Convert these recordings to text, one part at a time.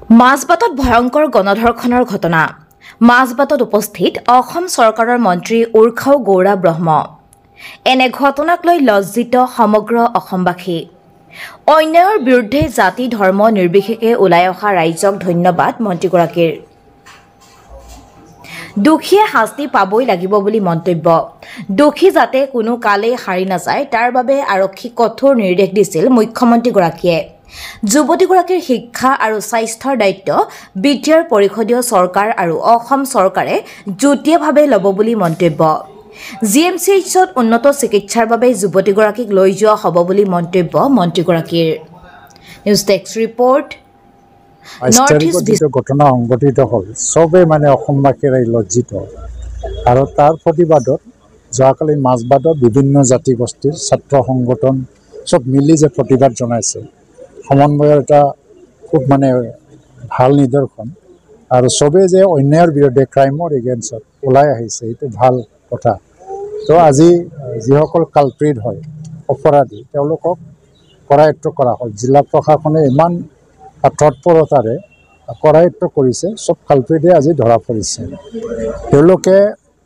মাজবাটত ভয়ংকৰ গণধৰ্ষণৰ ঘটনা মাজবাটত উপস্থিত অসম চৰকাৰৰ মন্ত্ৰী উৰ্খাও গৌৰা ব্ৰহ্ম এনে ঘটনাক লৈ লজ্জিত সমগ্ৰ অসমবাসী অন্যায়ৰ বিৰুদ্ধে জাতি ধৰ্ম নিৰ্বিশেষে ওলাই অহা ৰাইজক ধন্যবাদ মন্ত্ৰীগৰাকীৰ দুখীয়ে শাস্তি পাবই লাগিব বুলি মন্তব্য দুখী যাতে কোনো কালে হাৰি নাযায় তাৰ বাবে আৰক্ষী কঠোৰ নিৰ্দেশ দিছিল মুখ্যমন্ত্ৰীগৰাকীয়ে যুৱতীগৰাকীৰ শিক্ষা আৰু স্বাস্থ্যৰ দায়িত্ব বিটিআৰ পৰিষদীয় চৰকাৰ আৰু অসম চৰকাৰে যুটীয়াভাৱে ল'ব বুলি মন্তব্য জিএমচিএইচত উন্নত চিকিৎসাৰ বাবে যুৱতীগৰাকীক লৈ যোৱা হ'ব বুলি মন্তব্য মন্ত্ৰীগৰাকীৰ news desk report north east ঘটনা সংঘটিত হ'ল সবে মানে অসমবাসীৰাই লজ্জিত আৰু তাৰ প্ৰতিবাদত যোৱাকালি মাজবাটত বিভিন্ন জাতি গোষ্ঠীৰ ছাত্ৰ সংগঠন সব মিলি যে প্ৰতিবাদ জনাইছে সমন্বয়ৰ এটা খুব মানে ভাল নিদৰ্শন আৰু সবে যে অন্যায়ৰ বিৰুদ্ধে ক্ৰাইমৰ এগেইনষ্টত ওলাই আহিছে এইটো ভাল কথা তো আজি যিসকল কালপ্ৰিট হয় অপৰাধী তেওঁলোকক কৰায়ত্ব কৰা হ'ল জিলা প্ৰশাসনে ইমান তৎপৰতাৰে কৰায়ত্ব কৰিছে সব কালপ্ৰিটে আজি ধৰা পৰিছে তেওঁলোকে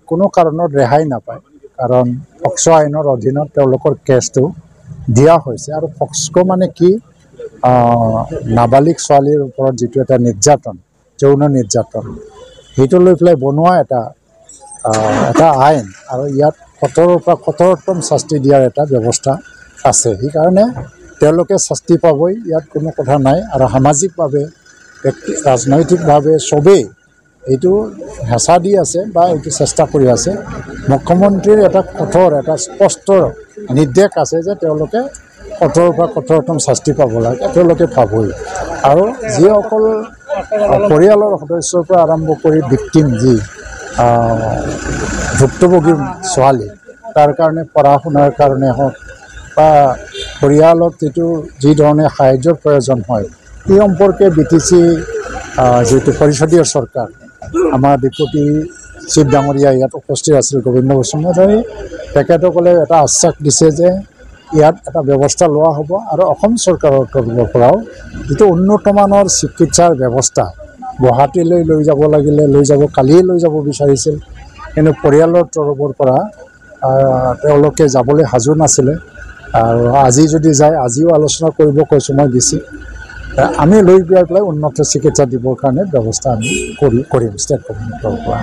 কোনো কাৰণত ৰেহাই নাপায় কাৰণ পক্সো আইনৰ অধীনত তেওঁলোকৰ কেছটো দিয়া হৈছে আৰু পক্সো মানে কি নাবালিক ছোৱালীৰ ওপৰত যিটো এটা নিৰ্যাতন যৌন নিৰ্যাতন সেইটো লৈ পেলাই বনোৱা এটা আইন আৰু ইয়াত কঠোৰৰ পৰা কঠোৰতম শাস্তি দিয়াৰ এটা ব্যৱস্থা আছে সেইকাৰণে তেওঁলোকে শাস্তি পাবই ইয়াত কোনো কথা নাই আৰু সামাজিকভাৱে ৰাজনৈতিকভাৱে সবেই এইটো হেঁচা দি আছে বা এইটো চেষ্টা কৰি আছে মুখ্যমন্ত্ৰীৰ এটা কঠোৰ এটা স্পষ্ট নিৰ্দেশ আছে যে তেওঁলোকে কঠোৰৰ পৰা কঠোৰতম শাস্তি পাব লাগে তেওঁলোকে পাবই আৰু যিসকল পৰিয়ালৰ সদস্যৰ পৰা আৰম্ভ কৰি ভিক্টিম যি ভুক্তভোগী ছোৱালী তাৰ কাৰণে পঢ়া শুনাৰ কাৰণে হওক বা পৰিয়ালত যি ধৰণে সাহায্যৰ প্ৰয়োজন হয় এই সম্পৰ্কে বিটিচি যিটো পৰিষদীয় চৰকাৰ আমাৰ ডেপুটি চিফ ডাঙৰীয়া ইয়াত উপস্থিত আছিল গোবিন্দ বসুমতাৰী তেখেতসকলে এটা আশ্বাস দিছে যে ইয়াত এটা ব্যৱস্থা লোৱা হ'ব আৰু অসম চৰকাৰৰ তৰফৰ পৰাও যিটো উন্নতমানৰ চিকিৎসাৰ ব্যৱস্থা গুৱাহাটীলৈ লৈ যাব লাগিলে লৈ যাব কালিয়ে লৈ যাব বিচাৰিছিল কিন্তু পৰিয়ালৰ তৰফৰ পৰা তেওঁলোকে যাবলৈ সাজু নাছিলে আৰু আজি যদি যায় আজিও আলোচনা কৰিব কৈছোঁ মই বেছি আমি লৈ গৈ পেলাই উন্নত চিকিৎসা দিবৰ কাৰণে ব্যৱস্থা আমি কৰিম ষ্টেট গভৰ্ণমেণ্টৰ পৰা